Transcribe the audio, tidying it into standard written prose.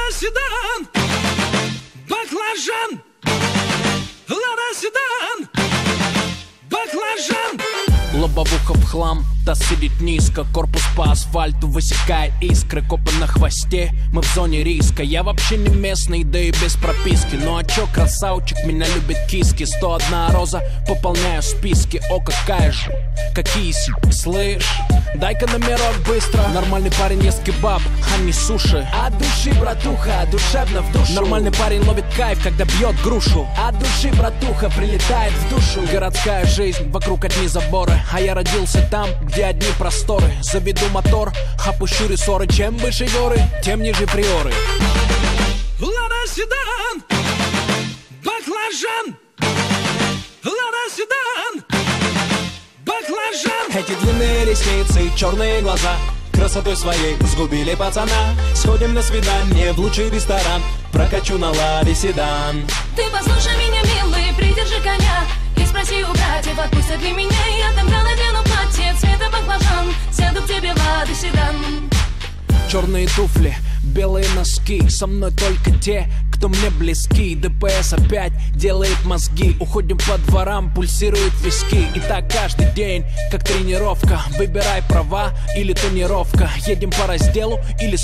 Лада седан, баклажан. Лада седан, баклажан. Лобовуха в хлам, та сидит низко. Корпус по асфальту высекает искры. Копы на хвосте, мы в зоне риска. Я вообще не местный, да и без прописки. Ну а чё, красавчик, меня любит киски. 101 роза, пополняю списки. О, какая же, какие слышь. Дай-ка номерок быстро. Нормальный парень ест кебаб, а не суши. От души, братуха, душевно в душу. Нормальный парень ловит кайф, когда бьет грушу. От души, братуха, прилетает в душу. Городская жизнь, вокруг одни заборы. А я родился там, где одни просторы. Заведу мотор, опущу рессоры. Чем выше горы, тем ниже приоры. Лада седан, баклажан. Лада седан, баклажан. Эти длинные ресницы и черные глаза красотой своей сгубили пацана. Сходим на свидание в лучший ресторан. Прокачу на Ладе седан. Ты послушай меня, милый, придержи коня. И спроси у братьев, отпустят ли меня. Я тогда надену платье цвета баклажан. Сяду к тебе в Ладе седан. Черные туфли, белые носки. Со мной только те, кто мне близки. ДПС опять делает мозги. Уходим по дворам, пульсируют виски. И так каждый день, как тренировка. Выбирай права или тонировка. Едем по разделу или